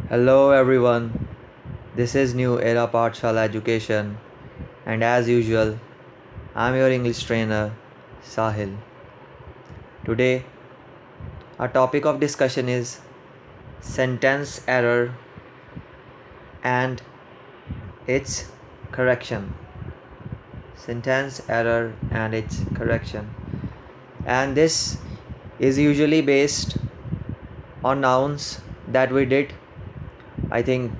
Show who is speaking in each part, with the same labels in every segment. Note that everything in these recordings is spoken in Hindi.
Speaker 1: Hello everyone, this is New Era Pathshala Education, and as usual, I'm your English trainer Sahil. Today, our topic of discussion is sentence error and its correction. Sentence error and its correction. And this is usually based on nouns that we did, I think,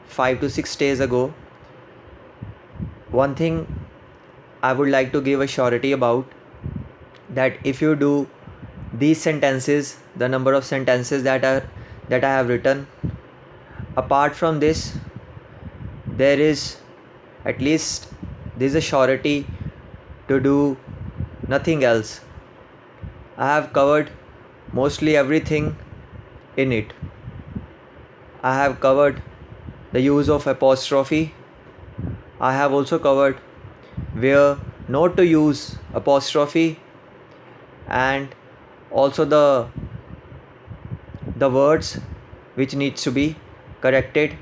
Speaker 1: 5 to 6 days ago. One thing I would like to give a surety about that if you do these sentences, the number of sentences that I have written, apart from this, there is at least there is a surety to do nothing else. I have covered mostly everything in it. I have covered the use of apostrophe. I have also covered where not to use apostrophe, and also the words which needs to be corrected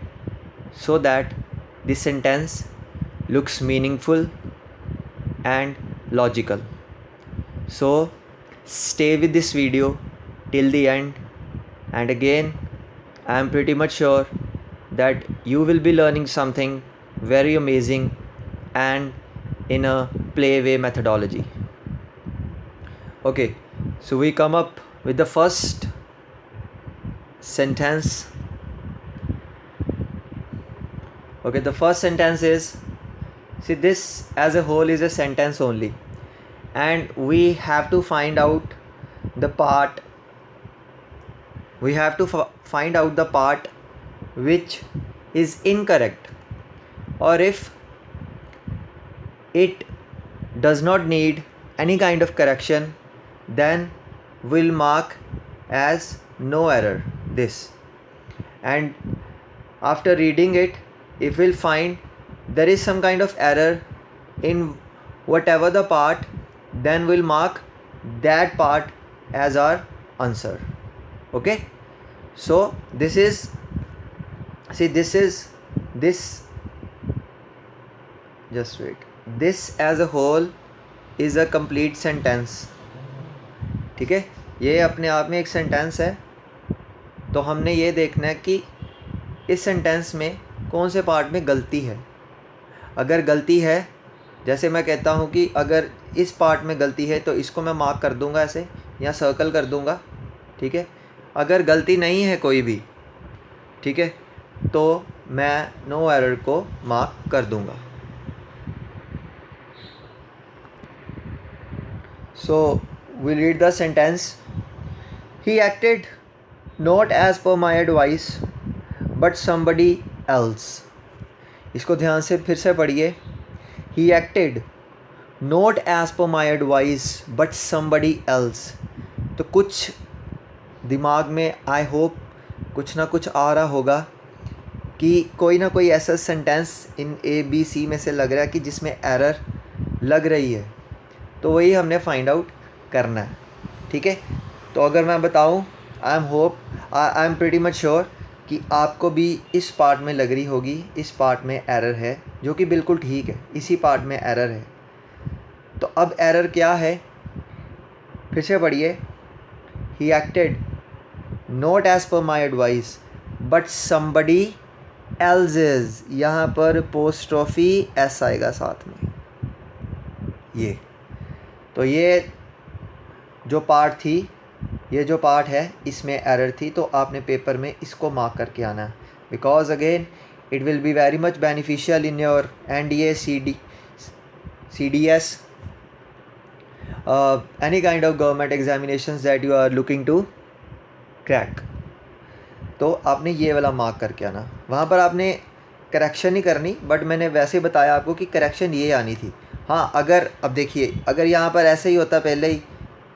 Speaker 1: so that the sentence looks meaningful and logical. So stay with this video till the end, and again I am pretty much sure that you will be learning something very amazing and in a playway methodology. Okay, so we come up with the first sentence. Okay, the first sentence is, see, this as a whole is a sentence only, and we have to find out the part which is incorrect, or if it does not need any kind of correction, then we'll mark as no error this. And after reading it, if we'll find there is some kind of error in whatever the part, then we'll mark that part as our answer. Okay, so this just wait, this as a whole is a complete sentence. ठीक है, ये अपने आप में एक सेंटेंस है. तो हमने ये देखना है कि इस सेंटेंस में कौन से पार्ट में गलती है. अगर गलती है, जैसे मैं कहता हूँ कि अगर इस पार्ट में गलती है तो इसको मैं मार्क कर दूँगा ऐसे, या सर्कल कर दूँगा. ठीक है, अगर गलती नहीं है कोई भी, ठीक है, तो मैं नो एरर को मार्क कर दूँगा. So we'll read the sentence. He acted not as per my advice but somebody else. इसको ध्यान से फिर से पढ़िए. He acted not as per my advice but somebody else. तो कुछ दिमाग में आई होप कुछ ना कुछ आ रहा होगा कि कोई ना कोई ऐसा सेंटेंस इन ABC में से लग रहा है कि जिसमें एरर लग रही है. तो वही हमने फाइंड आउट करना है. ठीक है, तो अगर मैं बताऊं, I am pretty much sure कि आपको भी इस पार्ट में लग रही होगी, इस पार्ट में एरर है, जो कि बिल्कुल ठीक है, इसी पार्ट में एरर है. तो अब एरर क्या है, फिर से पढ़िए. He acted not as per my advice but somebody else's. यहाँ पर पोस्ट्रोफी एस आएगा साथ में. ये तो ये जो पार्ट थी, ये जो पार्ट है, इसमें एरर थी. तो आपने पेपर में इसको मार्क करके आना है, because again it will be very much beneficial in your NDA CDS any kind of government examinations that you are looking to crack. तो आपने ये वाला मार्क करके आना. वहाँ पर आपने करेक्शन नहीं करनी, बट मैंने वैसे बताया आपको कि करेक्शन ये आनी थी. हाँ, अगर अब देखिए, अगर यहाँ पर ऐसे ही होता पहले ही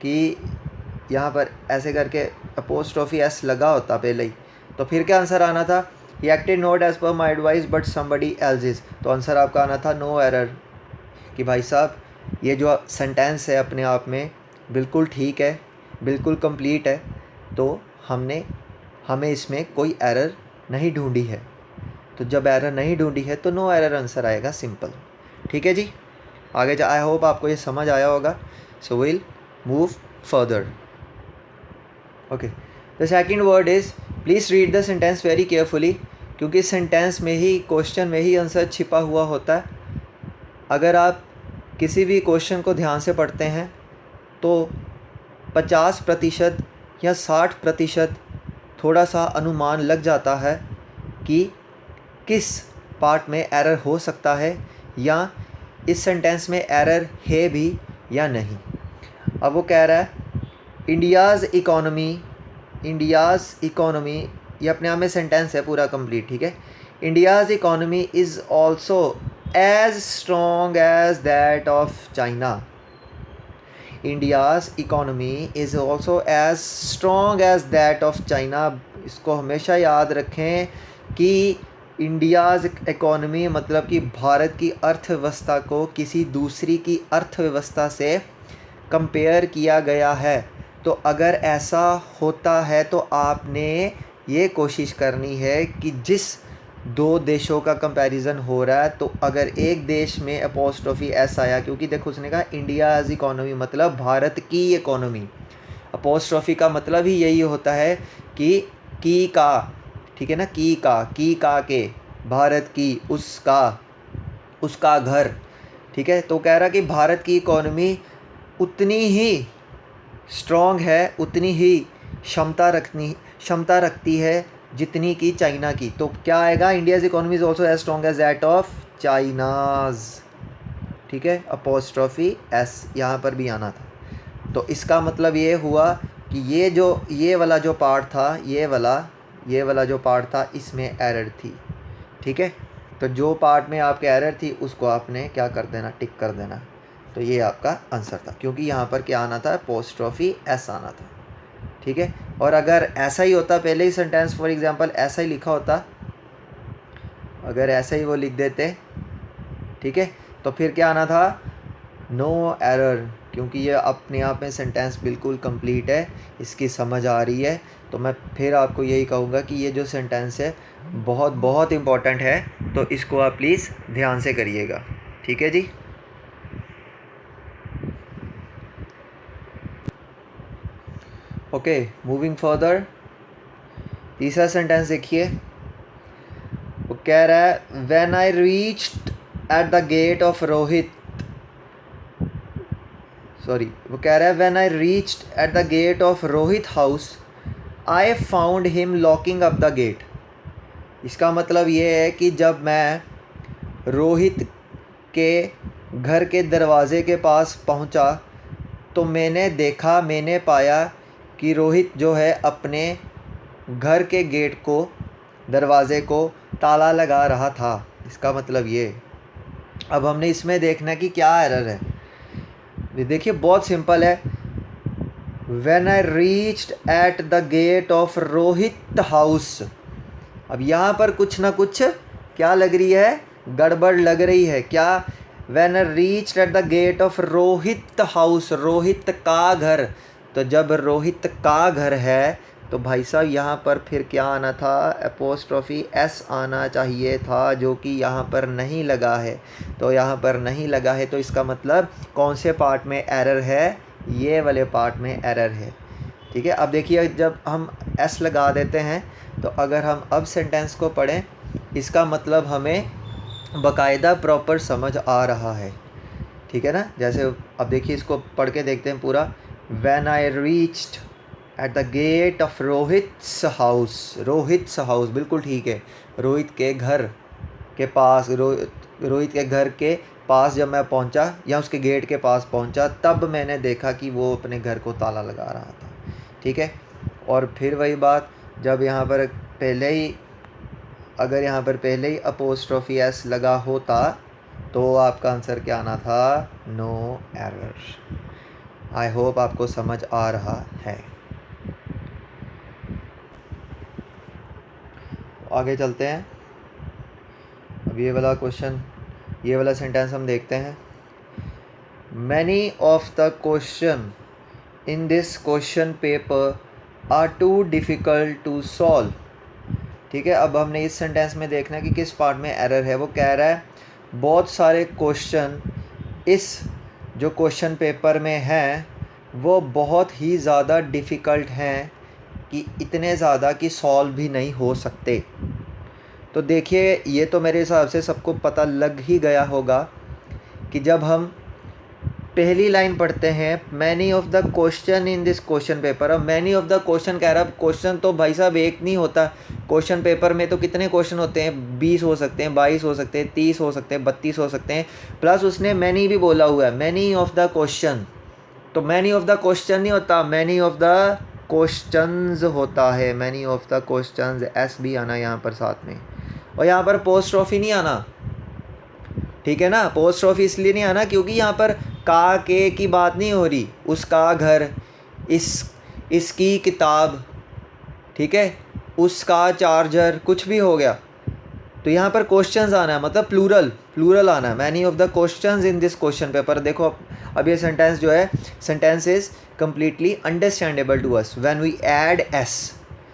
Speaker 1: कि यहाँ पर ऐसे करके अपोस्ट्रोफी एस लगा होता पहले ही, तो फिर क्या आंसर आना था. He acted not as per my advice but somebody else's. तो आंसर आपका आना था नो एरर. कि भाई साहब, ये जो सेंटेंस है अपने आप में बिल्कुल ठीक है, बिल्कुल कंप्लीट है, तो हमें इसमें कोई एरर नहीं ढूंढी है। तो जब एरर नहीं ढूंढी है तो नो एरर आंसर आएगा, सिंपल। ठीक है जी, आगे जा। आई होप आपको ये समझ आया होगा। So will move further. Okay, the second word is, please read the sentence very carefully, क्योंकि सेंटेंस में ही, क्वेश्चन में ही आंसर छिपा हुआ होता है। अगर आप किसी भी क्वेश्चन को ध्यान से पढ़ते हैं तो 50% या 60% थोड़ा सा अनुमान लग जाता है कि किस पार्ट में एरर हो सकता है, या इस सेंटेंस में एरर है भी या नहीं। अब वो कह रहा है इंडियाज़ इकोनॉमी, ये अपने आप में सेंटेंस है पूरा कंप्लीट, ठीक है। India's economy is also as strong as that of China. India's economy is also as strong as that of China. इसको हमेशा याद रखें कि इंडियाज़ इकोनॉमी मतलब कि भारत की अर्थव्यवस्था को किसी दूसरी की अर्थव्यवस्था से कंपेयर किया गया है। तो अगर ऐसा होता है तो आपने ये कोशिश करनी है कि जिस दो देशों का कंपैरिजन हो रहा है, तो अगर एक देश में अपोस्ट्रोफी एस आया, क्योंकि देखो उसने कहा इंडियाज़ इकोनॉमी मतलब भारत की इकोनॉमी, अपोस्ट्रोफी का मतलब ही यही होता है कि का, ठीक है ना, की का के, भारत की, उसका घर, ठीक है। तो कह रहा कि भारत की इकोनॉमी उतनी ही स्ट्रॉन्ग है, उतनी ही क्षमता रखती है जितनी की चाइना की। तो क्या आएगा, India's economy is also as strong as that of China's, ठीक है। अपोस्ट्रोफी एस यहाँ पर भी आना था। तो इसका मतलब ये हुआ कि ये वाला जो पार्ट था, ये वाला जो पार्ट था, इसमें एरर थी, ठीक है। तो जो पार्ट में आपके एरर थी उसको आपने क्या कर देना, टिक कर देना। तो ये आपका आंसर था, क्योंकि यहाँ पर क्या आना था, अपोस्ट्रोफी एस आना था, ठीक है। और अगर ऐसा ही होता, पहले ही सेंटेंस फॉर एग्जांपल ऐसा ही लिखा होता, अगर ऐसा ही वो लिख देते, ठीक है, तो फिर क्या आना था, नो एरर, क्योंकि ये अपने आप में सेंटेंस बिल्कुल कंप्लीट है, इसकी समझ आ रही है। तो मैं फिर आपको यही कहूँगा कि ये जो सेंटेंस है बहुत बहुत इम्पॉर्टेंट है, तो इसको आप प्लीज़ ध्यान से करिएगा, ठीक है जी। ओके, मूविंग फर्दर, तीसरा सेंटेंस देखिए। वो कह रहा है when I reached at the gate of Rohit, वो कह रहा है when I reached at the gate of Rohit house I found him locking up the gate. इसका मतलब ये है कि जब मैं रोहित के घर के दरवाज़े के पास पहुंचा तो मैंने पाया कि रोहित जो है अपने घर के गेट को, दरवाज़े को ताला लगा रहा था। इसका मतलब ये, अब हमने इसमें देखना है कि क्या एरर है। देखिए बहुत सिंपल है, when I reached at the gate of Rohit house. अब यहाँ पर कुछ ना कुछ क्या लग रही है, गड़बड़ लग रही है। क्या, when I reached at the gate of Rohit house, Rohit का घर। तो जब रोहित का घर है तो भाई साहब यहाँ पर फिर क्या आना था, अपोस्ट्रोफी एस आना चाहिए था, जो कि यहाँ पर नहीं लगा है। तो यहाँ पर नहीं लगा है, तो इसका मतलब कौन से पार्ट में एरर है, ये वाले पार्ट में एरर है, ठीक है। अब देखिए जब हम एस लगा देते हैं तो अगर हम अब सेंटेंस को पढ़ें, इसका मतलब हमें बाकायदा प्रॉपर समझ आ रहा है, ठीक है ना। जैसे अब देखिए इसको पढ़ के देखते हैं पूरा। When I reached at the gate of Rohit's house, बिल्कुल ठीक है। रोहित के घर के पास, रोहित के घर के पास जब मैं पहुंचा, या उसके गेट के पास पहुंचा, तब मैंने देखा कि वो अपने घर को ताला लगा रहा था, ठीक है। और फिर वही बात, जब यहाँ पर पहले ही, अगर यहाँ पर पहले ही अपोस्ट्रोफी एस लगा होता तो आपका आंसर क्या आना था, नो एरर। आई होप आपको समझ आ रहा है। आगे चलते हैं। अब ये वाला क्वेश्चन, ये वाला सेंटेंस हम देखते हैं। Many of the question in this question paper are too difficult to solve. ठीक है, अब हमने इस सेंटेंस में देखना है कि किस पार्ट में एरर है। वो कह रहा है बहुत सारे क्वेश्चन इस जो क्वेश्चन पेपर में हैं वो बहुत ही ज़्यादा डिफ़िकल्ट हैं, कि इतने ज़्यादा कि सॉल्व भी नहीं हो सकते। तो देखिए, ये तो मेरे हिसाब से सबको पता लग ही गया होगा कि जब हम पहली लाइन पढ़ते हैं many of the question in this question paper, अब मैनी ऑफ द क्वेश्चन कह रहा है, क्वेश्चन तो भाई साहब एक नहीं होता। क्वेश्चन पेपर में तो कितने क्वेश्चन होते हैं, 20 हो सकते हैं, 22 हो सकते हैं, 30 हो सकते हैं, 32 हो सकते हैं, प्लस उसने मैनी भी बोला हुआ है, मैनी ऑफ द क्वेश्चन। तो मैनी ऑफ द क्वेश्चन नहीं होता, मैनी ऑफ द क्वेश्चंस होता है, many of the questions, S भी आना यहाँ पर साथ में, और यहाँ पर पोस्ट्रॉफी नहीं आना, ठीक है ना। पोस्ट्रॉफी इसलिए नहीं आना क्योंकि यहाँ पर का के की बात नहीं हो रही, उसका घर, इसकी किताब, ठीक है, उसका चार्जर, कुछ भी हो गया। तो यहाँ पर क्वेश्चंस आना है, मतलब प्लूरल आना है, many of the questions in this question paper. देखो अब ये सेंटेंस जो है, sentence is completely understandable to us when we add s,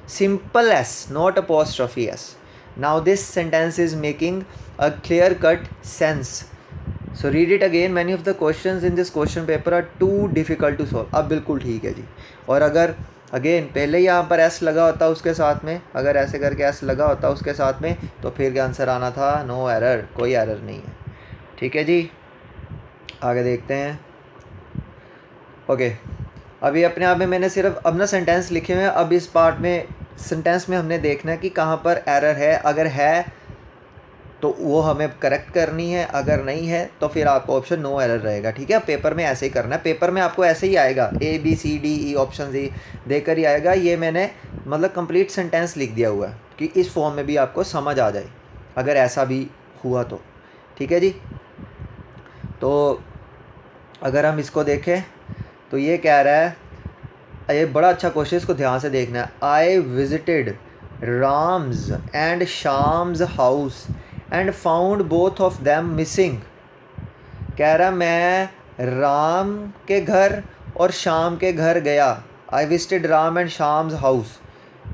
Speaker 1: simple s, not apostrophe s. Now this sentence is making a clear cut sense. So read it again, many of the questions in this question paper are too difficult to solve. अब बिल्कुल ठीक है जी। और अगर अगेन पहले यहाँ पर एस लगा होता उसके साथ में, अगर ऐसे करके एस लगा होता उसके साथ में, तो फिर क्या आंसर आना था, नो एरर, कोई एरर नहीं है। ठीक है जी, आगे देखते हैं। ओके, अभी अपने आप में मैंने सिर्फ अब ना सेंटेंस लिखे हुए हैं। अब इस पार्ट में सेंटेंस में हमने देखना है कि कहाँ पर एरर है, अगर है तो वो हमें करेक्ट करनी है, अगर नहीं है तो फिर आपको ऑप्शन नो एरर रहेगा। ठीक है, पेपर में ऐसे ही करना है, पेपर में आपको ऐसे ही आएगा, A B C D E option D देकर ही आएगा। ये मैंने मतलब कंप्लीट सेंटेंस लिख दिया हुआ है कि इस फॉर्म में भी आपको समझ आ जाए अगर ऐसा भी हुआ तो। ठीक है जी, तो अगर हम इसको देखें तो ये कह रहा है, ये बड़ा अच्छा क्वेश्चन, इसको ध्यान से देखना है। I visited Ram's and Sham's house and found both of them missing. कह रहा मैं राम के घर और शाम के घर गया। I visited Ram and Sham's house,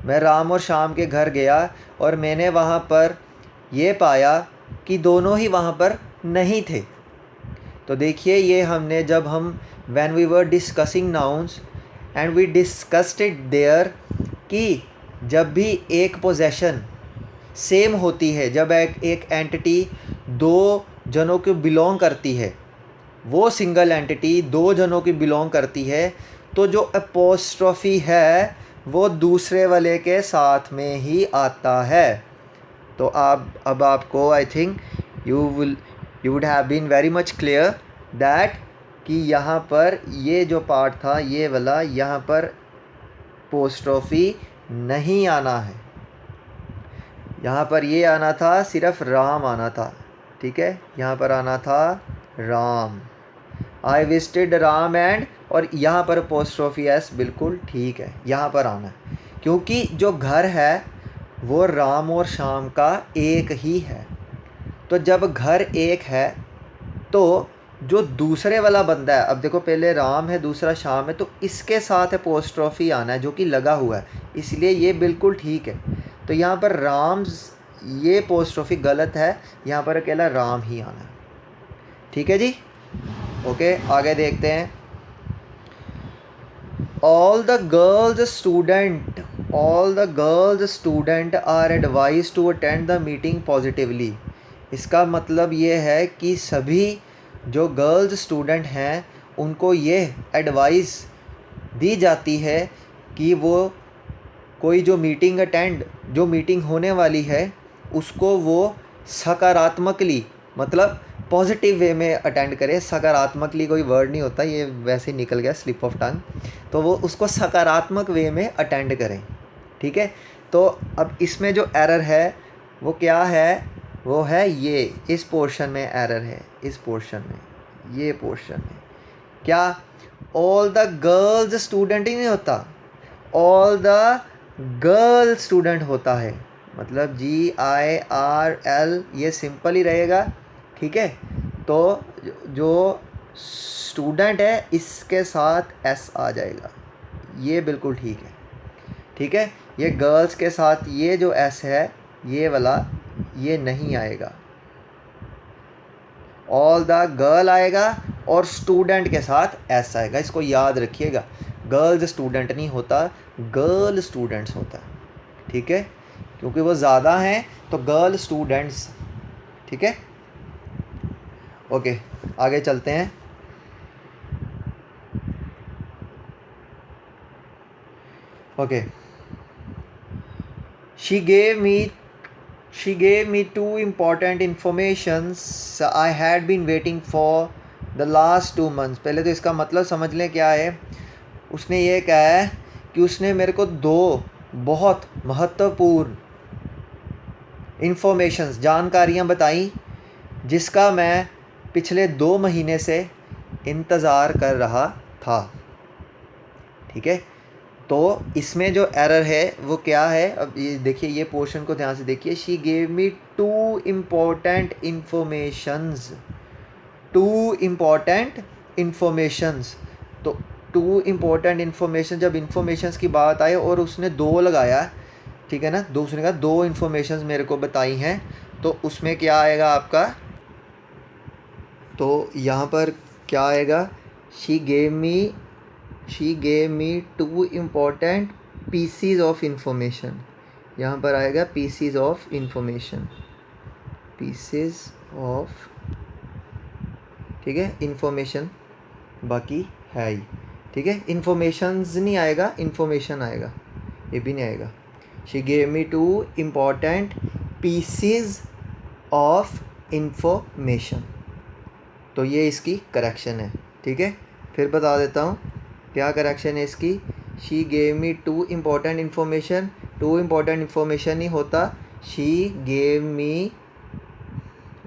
Speaker 1: मैं राम और शाम के घर गया और मैंने वहाँ पर ये पाया कि दोनों ही वहाँ पर नहीं थे। तो देखिए, ये हमने जब हम when we were discussing nouns and we discussed it there, कि जब भी एक पोजेशन सेम होती है, जब एक एंटिटी दो जनों को बिलोंग करती है, वो सिंगल एंटिटी दो जनों की बिलोंग करती है, तो जो अपोस्ट्रोफी है वो दूसरे वाले के साथ में ही आता है। तो आप अब आपको I think you would have been very much clear that कि यहाँ पर ये जो पार्ट था ये वाला, यहाँ पर पोस्ट्रोफी नहीं आना है, यहाँ पर ये आना था, सिर्फ राम आना था। ठीक है, यहाँ पर आना था राम, आई विजिटेड राम एंड, और यहाँ पर पोस्ट्रोफी एस बिल्कुल ठीक है, यहाँ पर आना है क्योंकि जो घर है वो राम और शाम का एक ही है। तो जब घर एक है तो जो दूसरे वाला बंदा है, अब देखो पहले राम है दूसरा शाम है, तो इसके साथ अपोस्ट्रोफी आना है जो कि लगा हुआ है, इसलिए ये बिल्कुल ठीक है। तो यहाँ पर राम, ये अपोस्ट्रोफी गलत है, यहाँ पर अकेला राम ही आना है। ठीक है जी, ओके, आगे देखते हैं। All the girls student are advise to attend the meeting positively. इसका मतलब ये है कि सभी जो गर्ल्स स्टूडेंट हैं उनको ये एडवाइस दी जाती है कि वो कोई जो मीटिंग होने वाली है उसको वो सकारात्मकली, मतलब पॉजिटिव वे में अटेंड करें। सकारात्मकली कोई वर्ड नहीं होता, ये वैसे ही निकल गया, स्लिप ऑफ टंग। तो वो उसको सकारात्मक वे में अटेंड करें। ठीक है, तो अब इसमें जो एरर है वो क्या है, वो है ये, इस पोर्शन में एरर है, इस पोर्शन में, ये पोर्शन में क्या, ऑल द गर्ल्स स्टूडेंट ही नहीं होता, ऑल द गर्ल स्टूडेंट होता है, मतलब GIRL, ये सिंपल ही रहेगा। ठीक है, तो जो स्टूडेंट है इसके साथ S आ जाएगा, ये बिल्कुल ठीक है। ठीक है, ये गर्ल्स के साथ ये जो एस है ये वाला ये नहीं आएगा, ऑल द गर्ल आएगा और स्टूडेंट के साथ एस आएगा। इसको याद रखिएगा, गर्ल्स स्टूडेंट नहीं होता, गर्ल स्टूडेंट्स होता है, ठीक है, क्योंकि वो ज़्यादा हैं तो गर्ल स्टूडेंट्स, ठीक है। ओके, आगे चलते हैं। Okay, she gave me two important informations I had been waiting for the last 2 months। पहले तो इसका मतलब समझ लें क्या है। उसने ये कहा है कि उसने मेरे को 2 बहुत महत्वपूर्ण इन्फॉर्मेशंस जानकारियाँ बताई जिसका मैं पिछले 2 महीने से इंतज़ार कर रहा था, ठीक है। तो इसमें जो एरर है वो क्या है, अब ये देखिए, ये पोर्शन को ध्यान से देखिए। She gave me 2 important informations, 2 important informations. तो 2 इम्पॉर्टेंट इन्फॉर्मेशन, जब इन्फॉर्मेशंस की बात आए और उसने 2 लगाया, ठीक है ना, दूसरे का 2 इन्फॉर्मेशंस मेरे को बताई हैं, तो उसमें क्या आएगा आपका, तो यहाँ पर क्या आएगा, she gave me 2 important PCs of information. यहाँ पर आएगा PCs of information, PCs of, ठीक है, इंफॉर्मेशन, बाकी है ही, ठीक है। इंफॉर्मेशंस नहीं आएगा, इंफॉर्मेशन आएगा, ये भी नहीं आएगा। She gave me 2 important PCs of information, तो ये इसकी करेक्शन है, ठीक है। फिर बता देता हूँ क्या करेक्शन है इसकी। She gave me 2 important information, 2 important information नहीं होता, शी गेव मी,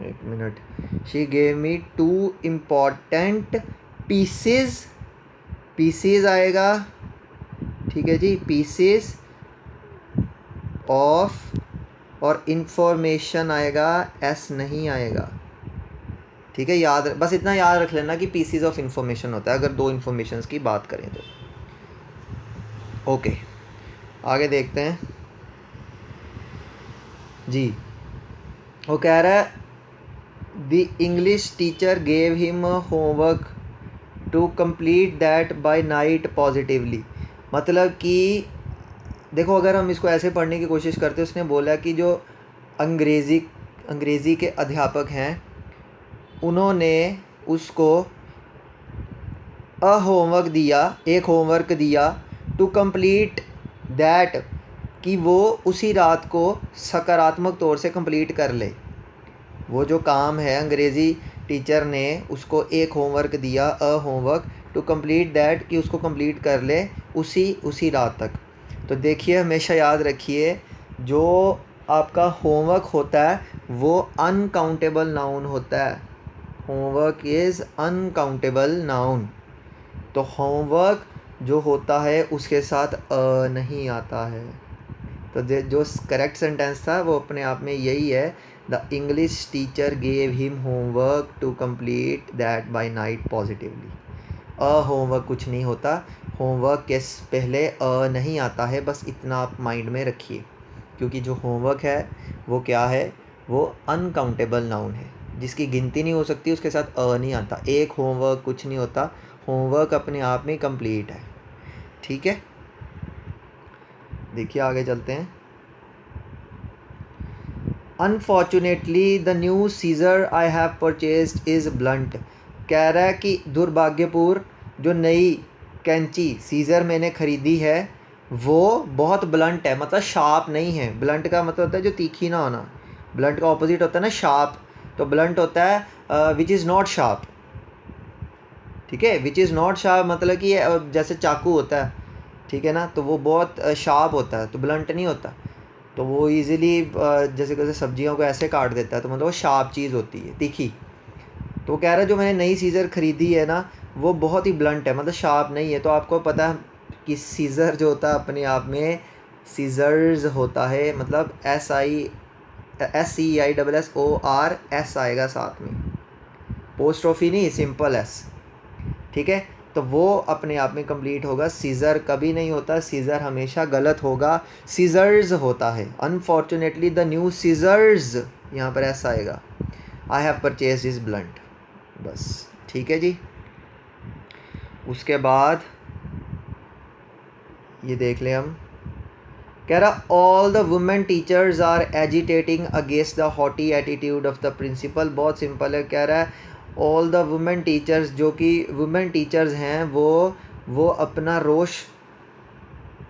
Speaker 1: एक minute, she gave me 2 important pieces आएगा, ठीक है जी, पीसेज ऑफ, और इंफॉर्मेशन आएगा, एस नहीं आएगा, ठीक है। याद, बस इतना याद रख लेना कि पीसीज ऑफ इंफॉर्मेशन होता है अगर 2 इन्फॉर्मेशंस की बात करें तो। ओके, आगे देखते हैं जी। वो कह रहा है the English teacher gave him homework to complete that by night positively. मतलब कि देखो, अगर हम इसको ऐसे पढ़ने की कोशिश करते, उसने बोला कि जो अंग्रेज़ी के अध्यापक हैं उन्होंने उसको एक होमवर्क दिया टू कंप्लीट दैट, कि वो उसी रात को सकारात्मक तौर से कंप्लीट कर ले। वो जो काम है, अंग्रेज़ी टीचर ने उसको एक होमवर्क दिया, होमवर्क टू कंप्लीट दैट, कि उसको कंप्लीट कर ले उसी रात तक। तो देखिए, हमेशा याद रखिए, जो आपका होमवर्क होता है वो अनकाउंटेबल नाउन होता है। Homework is uncountable noun. तो होमवर्क जो होता है उसके साथ अ नहीं आता है। तो जो करेक्ट सेंटेंस था वो अपने आप में यही है, the English teacher gave him homework to complete that by night positively. Homework कुछ नहीं होता, होमवर्क के पहले अ नहीं आता है, बस इतना आप माइंड में रखिए, क्योंकि जो होमवर्क है वो क्या है, वो अनकाउंटेबल नाउन है, जिसकी गिनती नहीं हो सकती, उसके साथ अ नहीं आता। एक होमवर्क कुछ नहीं होता, होमवर्क अपने आप में कंप्लीट है, ठीक है। देखिए आगे चलते हैं। Unfortunately the new scissor I have purchased is blunt. कह रहा है कि दुर्भाग्यपूर्ण जो नई कैंची सीज़र मैंने ख़रीदी है वो बहुत ब्लंट है, मतलब शार्प नहीं है। ब्लंट का मतलब होता है जो तीखी ना होना, ब्लंट का ऑपोजिट होता है ना शार्प, तो ब्लंट होता है विच इज़ नॉट शार्प, ठीक है। विच इज़ नॉट शार्प मतलब कि जैसे चाकू होता है, ठीक है ना, तो वो बहुत शार्प होता है, तो ब्लंट नहीं होता। तो वो इजीली जैसे सब्जियों को ऐसे काट देता है, तो मतलब वो शार्प चीज़ होती है, तीखी। तो वो कह रहा है जो मैंने नई सीज़र ख़रीदी है ना वो बहुत ही ब्लंट है, मतलब शार्प नहीं है। तो आपको पता है कि सीज़र जो होता है अपने आप में सीज़र्स होता है, मतलब SEISSORS आएगा साथ में, पोस्ट्रोफी नहीं, सिंपल एस, ठीक है। तो वो अपने आप में कंप्लीट होगा। सीज़र कभी नहीं होता, सीज़र हमेशा गलत होगा, सीज़र्स होता है। अनफॉर्चुनेटली द न्यू सीज़र्स, यहाँ पर ऐसा आएगा, I have purchase this blunt, बस ठीक है जी। उसके बाद ये देख लें हम, कह रहा all the women teachers are agitating against the haughty attitude of the principal. बहुत सिंपल है, कह रहा है ऑल द वुमेन टीचर्स, जो कि वुमेन टीचर्स हैं वो अपना रोष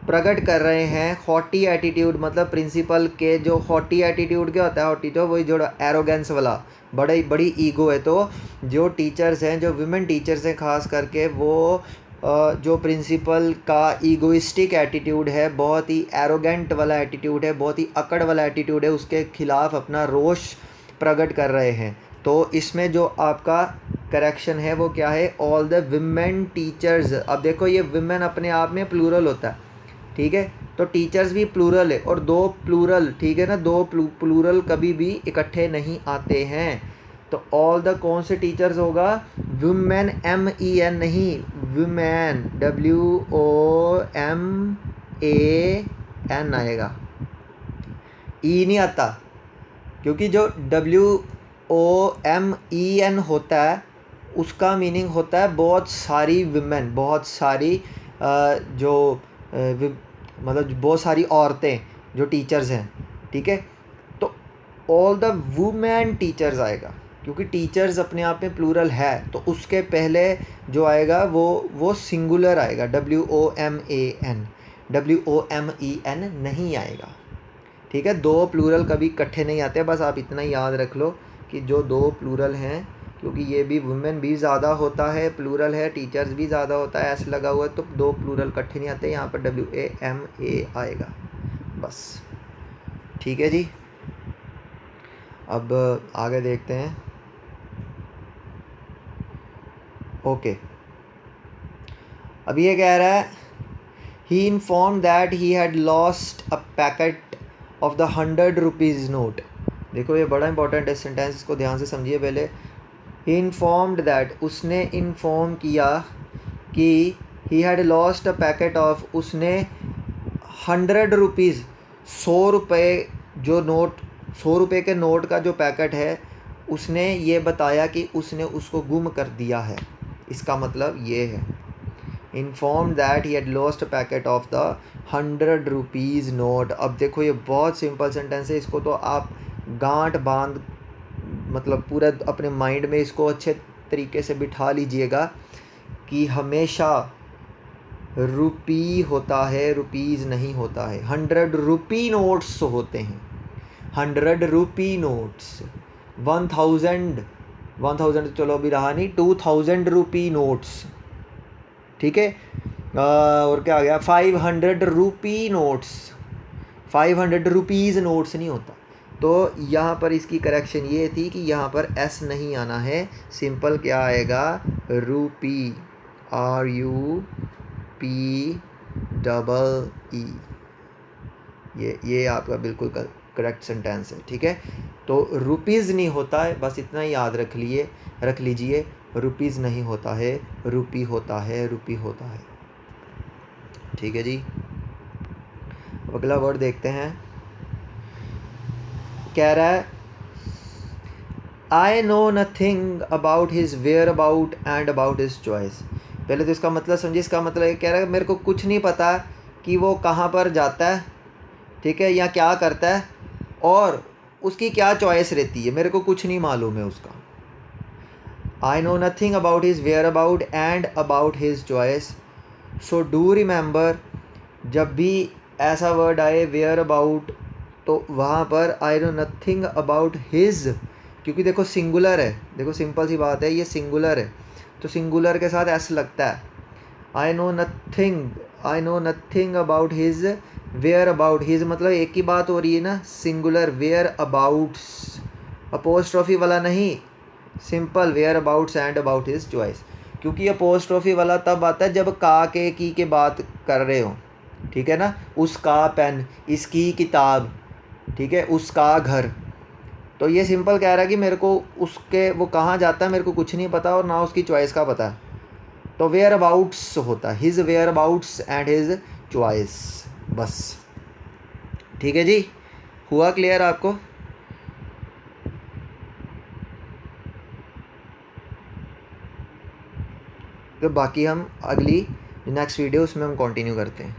Speaker 1: प्रकट कर रहे हैं। हॉटी एटीट्यूड मतलब प्रिंसिपल के जो हॉटी एटीट्यूड क्या होता है, हॉटी तो वही जो एरोगेंस वाला, बड़ी ईगो है। तो जो टीचर्स हैं, जो वुमेन टीचर्स हैं खास करके, वो जो प्रिंसिपल का ईगोइस्टिक एटीट्यूड है, बहुत ही एरोगेंट वाला एटीट्यूड है, बहुत ही अकड़ वाला एटीट्यूड है, उसके खिलाफ अपना रोष प्रकट कर रहे हैं। तो इसमें जो आपका करेक्शन है वो क्या है, ऑल द विमेन टीचर्स। अब देखो ये विमेन अपने आप में प्लूरल होता है, ठीक है, तो टीचर्स भी प्लूरल है, और दो प्लूरल, ठीक है ना, दो प्लूरल कभी भी इकट्ठे नहीं आते हैं। तो ऑल द कौन से टीचर्स होगा, वुमेन, MEN नहीं, वुमेन WOMAN आएगा, ई नहीं आता, क्योंकि जो WOMEN होता है उसका मीनिंग होता है बहुत सारी विमेन, बहुत सारी मतलब बहुत सारी औरतें जो टीचर्स हैं, ठीक है। तो ऑल द वुमेन टीचर्स आएगा, क्योंकि टीचर्स अपने आप में प्लूरल है, तो उसके पहले जो आएगा वो सिंगुलर आएगा, WOMAN नहीं आएगा, ठीक है। दो प्लूरल कभी इकट्ठे नहीं आते, बस आप इतना ही याद रख लो कि जो दो प्लूरल हैं, क्योंकि ये भी वुमेन भी ज़्यादा होता है, प्लूरल है, टीचर्स भी ज़्यादा होता है, ऐसे लगा हुआ है, तो दो प्लूरल इकट्ठे नहीं आते, यहाँ पर WAMA आएगा, बस ठीक है जी। अब आगे देखते हैं। ओके, अब ये कह रहा है he inform that he had lost a packet of the 100 rupees note. देखो ये बड़ा इंपॉर्टेंट है सेंटेंस, इसको ध्यान से समझिए पहले। ही इन्फॉर्म्ड दैट, उसने इन्फॉर्म किया कि ही had lost a packet of, उसने 100 रुपीज़, 100 रुपये जो नोट, 100 रुपये के नोट का जो पैकेट है, उसने ये बताया कि उसने उसको गुम कर दिया है। इसका मतलब ये है, inform that he had lost a packet of the 100 rupees note. अब देखो ये बहुत सिंपल सेंटेंस है, इसको तो आप गांठ बांध, मतलब पूरा अपने माइंड में इसको अच्छे तरीके से बिठा लीजिएगा कि हमेशा रुपी होता है, रुपीज़ नहीं होता है। 100 रुपी नोट्स होते हैं, 100 रुपी नोट्स, 1000 चलो अभी रहा नहीं, 2000 रुपी नोट्स, ठीक है। और क्या आ गया, 500 रुपी नोट्स, 500 रुपीज़ नोट्स नहीं होता। तो यहाँ पर इसकी करेक्शन ये थी कि यहाँ पर S नहीं आना है, सिंपल क्या आएगा, रूपी, RUPEE। ये आपका बिल्कुल करेक्ट सेंटेंस है, ठीक है। तो रुपीज़ नहीं होता है, बस इतना ही याद रख लीजिए, रुपीज़ नहीं होता है, रुपी होता है, रुपी होता है, ठीक है जी। अगला वर्ड देखते हैं, कह रहा है I know nothing about his where about and about his choice. पहले तो इसका मतलब समझिए, इसका मतलब कह रहा है मेरे को कुछ नहीं पता कि वो कहाँ पर जाता है, ठीक है, या क्या करता है, और उसकी क्या चॉइस रहती है, मेरे को कुछ नहीं मालूम है उसका। I know nothing about his where about and about his choice. So do remember, जब भी ऐसा वर्ड आए वेयर अबाउट, तो वहाँ पर आई नो नथिंग अबाउट हिज, क्योंकि देखो सिंगुलर है, देखो सिंपल सी बात है, ये सिंगुलर है, तो सिंगुलर के साथ एस लगता है। I know nothing about his where about, his मतलब एक ही बात हो रही है ना, सिंगुलर, वेयर अबाउट्स, अपोस्ट्रोफी वाला नहीं, simple where abouts and about his choice. क्योंकि अपोस्ट्रोफी वाला तब आता है जब का के की बात कर रहे हो, ठीक है ना, उसका पेन, इसकी किताब, ठीक है, उसका घर। तो ये सिंपल कह रहा है कि मेरे को उसके, वो कहाँ जाता है मेरे को कुछ नहीं पता, और ना उसकी चॉइस का पता है, तो वेयर अबाउट्स होता है, his where abouts and his choice, बस। ठीक है जी, हुआ क्लियर आपको? तो बाकी हम अगली नेक्स्ट वीडियो उसमें हम कंटिन्यू करते हैं।